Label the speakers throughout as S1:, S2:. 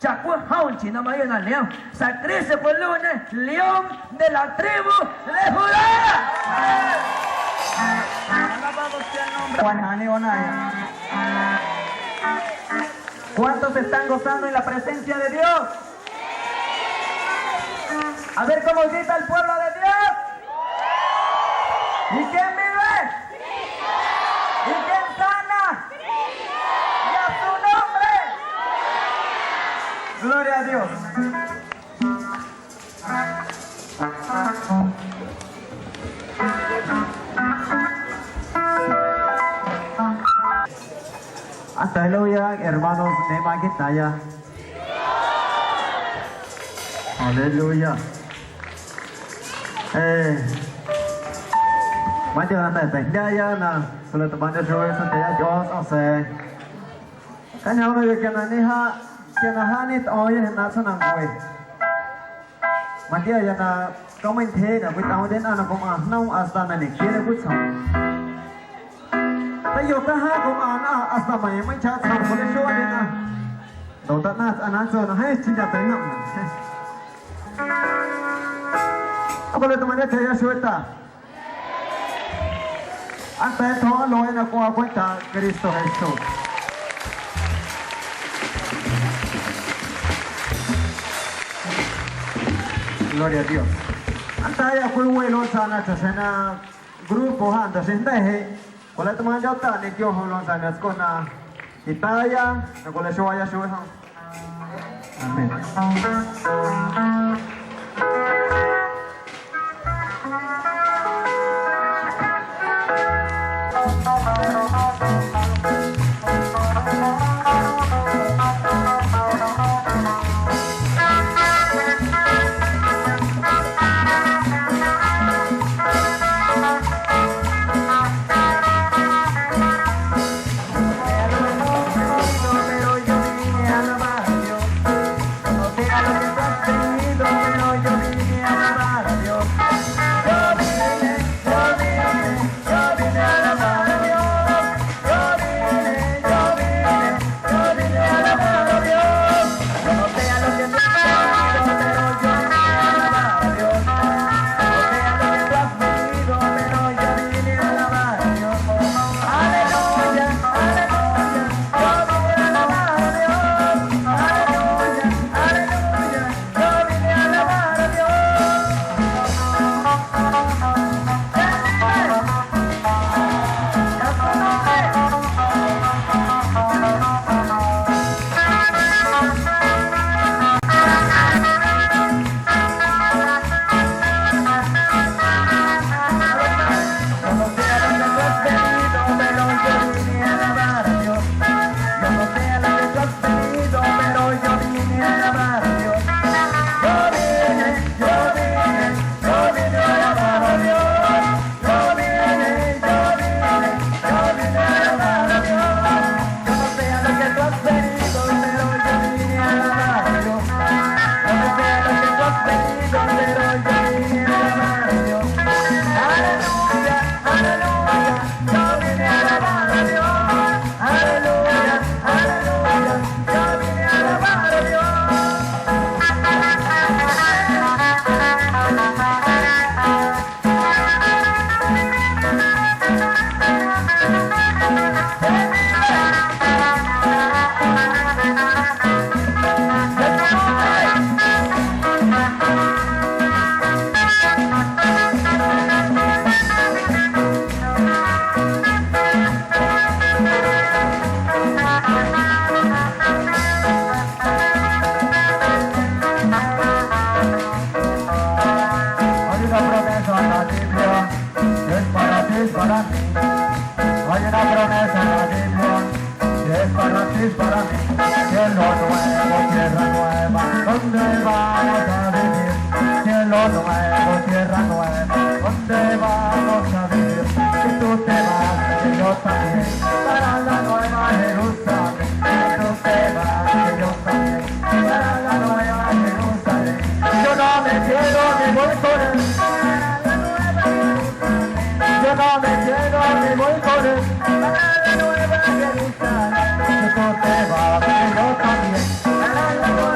S1: จากพวกเฮาจีนมาเยอะนั่นแล้วสักคริสต์คนรู้เนี่ยเลี้ยงเดลาทริบูเลฮูลา
S2: ¿Cuántos están gozando en la presencia de Dios? A ver cómo grita el pueblo de Dios. ¿Y quién vive? ¿Y quién sana? ¡Y a su nombre! ¡Gloria a Dios! Aleluya, hermanos de Maguitaya. Aleluya. Mấy điều này tỉnh ra na, rồi tụi bạn đã rồi xong thì cho nó sẽ cái nhau này cái này ha, cái này ha nít oi na sao nằm ngồi. Mà dia ya na có mình thế là với tao đến ăn cũng ăn nông ăn sao này kia nó cũng xong. Bây giờ ta ha cũng ăn ăn sao mà mấy cha xong cũng đã show đến à. Đầu ta na ăn rồi nó hay chỉ là tới nằm. Boleh teman dia saya sueta. Ante toa loe na kuha cuenta Cristo Jesús. Gloria a Dios. Ante ya fue bueno sana chasena grupo ha anda sendehe. Boleh teman dia ta ni kyo holon sana skona Itaya na boleh shoya shoya. Amen. Para la nueva Jerusalén, que tú te vas, que yo también. Para la nueva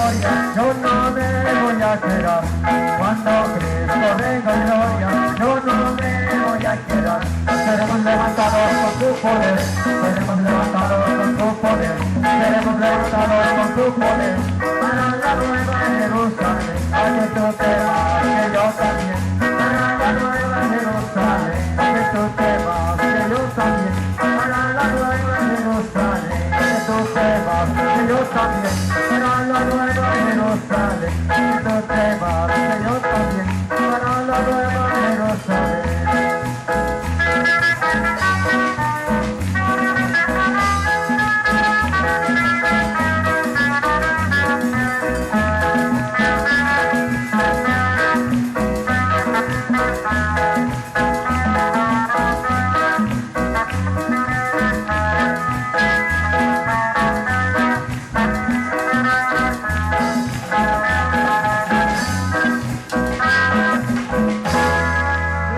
S2: gloria, yo no me voy a quedar. Cuando Cristo venga en gloria, yo no me voy a quedar. Seremos levantados con tu poder, seremos levantados con tu poder, seremos levantados con tu poder. Para la nueva Jerusalén, a que tú te vas, que yo también. Para la nueva Jerusalén, a que tú te vas, que yo también. Para la nueva Jerusalén, a que tú te vas, que yo también. Para la nueva Jerusalén, a que tú te vas, que yo también. Para la nueva Jerusalén.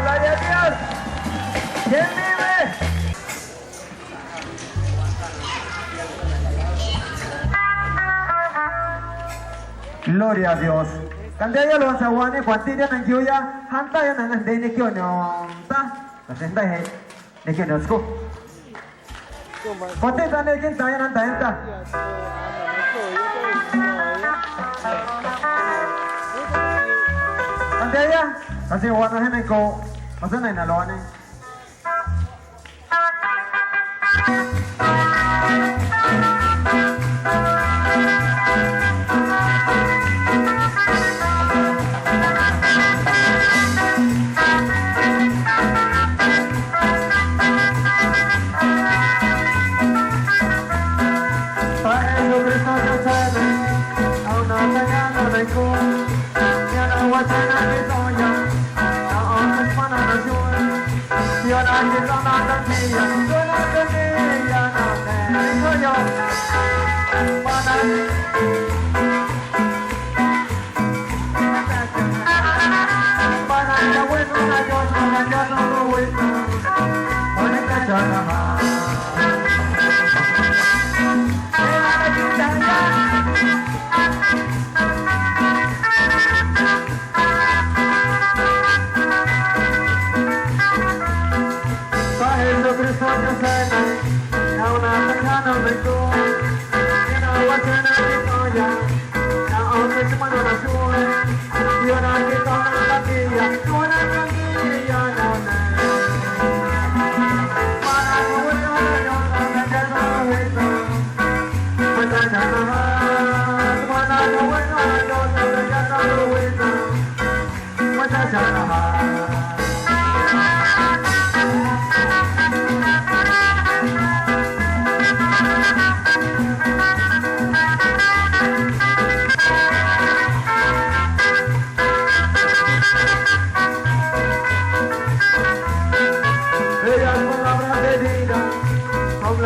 S1: Gloria a Dios. ¿Quién vive?
S2: Gloria a Dios. Kandaya lo sawane kwantida nang kiuya hanta ya nang dei ne kyo nyonta. Kasenda he ne kyo nosko. Kwantida ne kin taya nan tayenta. Kandaya kasi wana he ne ko masana na lo ne.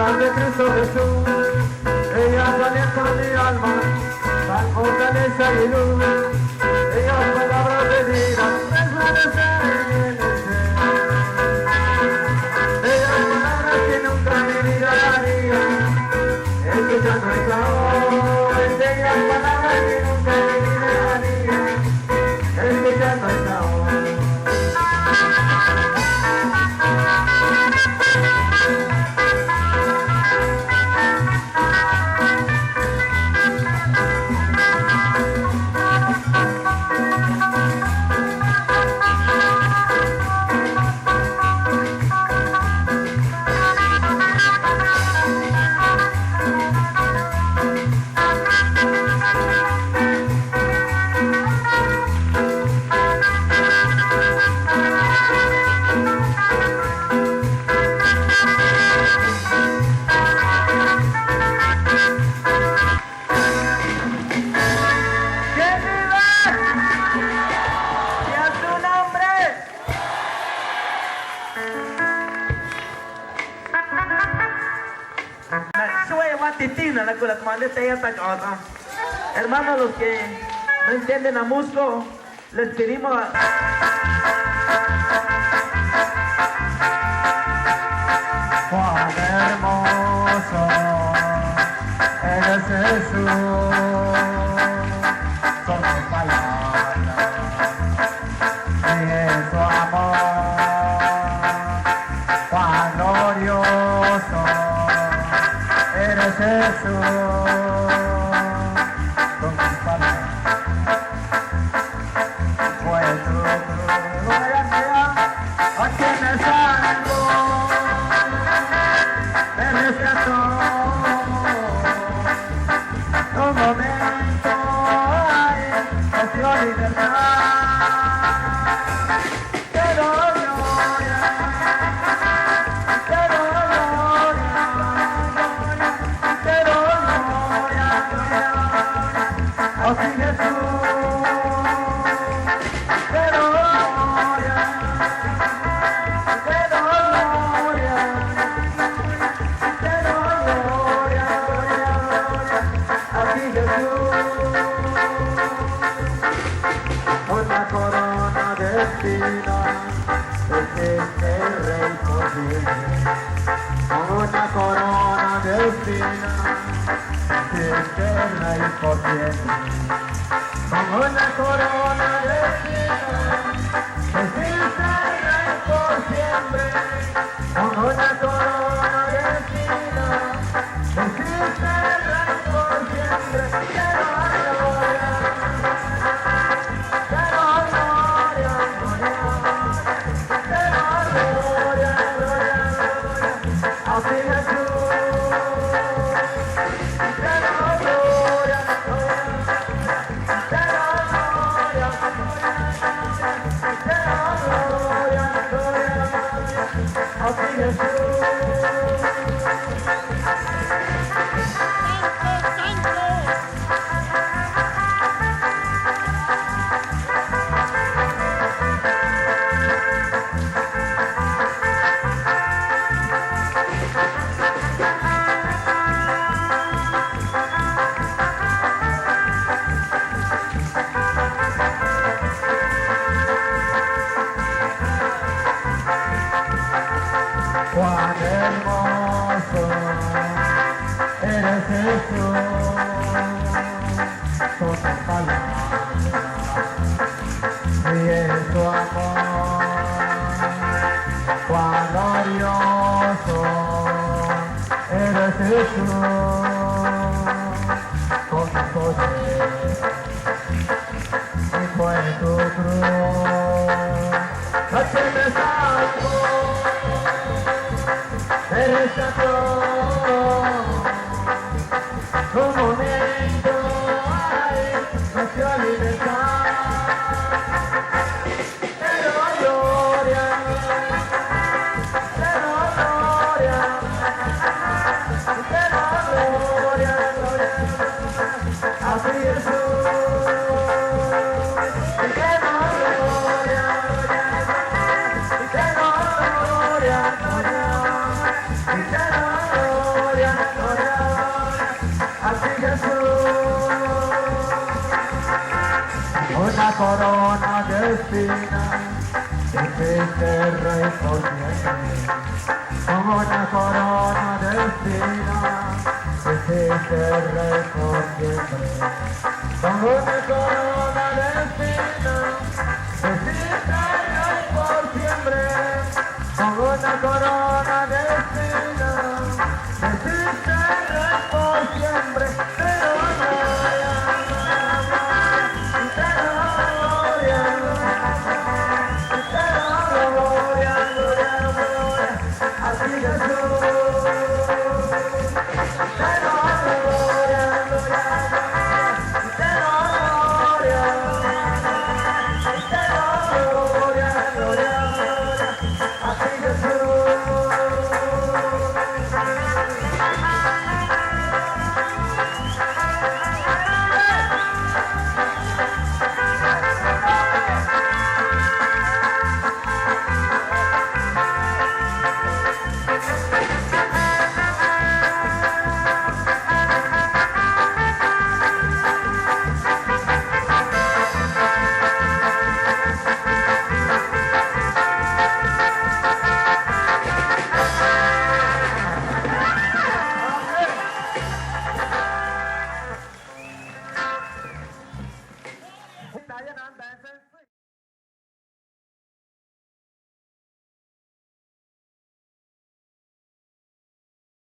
S2: De Cristo Jesús, ella alienta mi alma, dan fortaleza y luz, ella palabras de vida, resplandecer en el ser. Ella palabras que nunca mi vida daría, escuchando el sabor, ella palabras que nunca mi vida daría, escuchando el sabor. Hermanos, los que no entienden a Musco, les pedimos Cuán hermoso eres Jesús. Así Jesús, te doy gloria, te doy gloria, te doy gloria, gloria, gloria. Así Jesús, una corona de espinas, este es el rey por siempre. Una corona de espinas, este es el rey por siempre. Con una corona de espinas, este es el rey por siempre. Con una corona de espinas, este es el rey por siempre. Te doy gloria, te doy gloria, gloria, te doy gloria, gloria, gloria. Así Jesús, te doy gloria, gloria, te doy gloria, te doy gloria, gloria, así Jesús. Cuán hermoso eres Jesús, con tus palabras y en tu amor. Cuán glorioso eres Jesús, con tu poder y fue tu cruz. Noche me salvo, eres santo, un momento hay, nació libertad. Te doy gloria, te doy gloria, te doy gloria, gloria, así Jesús. Y te doy gloria, y te doy gloria, gloria. Y te doy gloria, gloria, así Jesús. Una corona de espinas, hiciste rey por siempre. Como una corona de espinas, hiciste rey por siempre. Como una corona de espinas, hiciste rey por siempre. Como una corona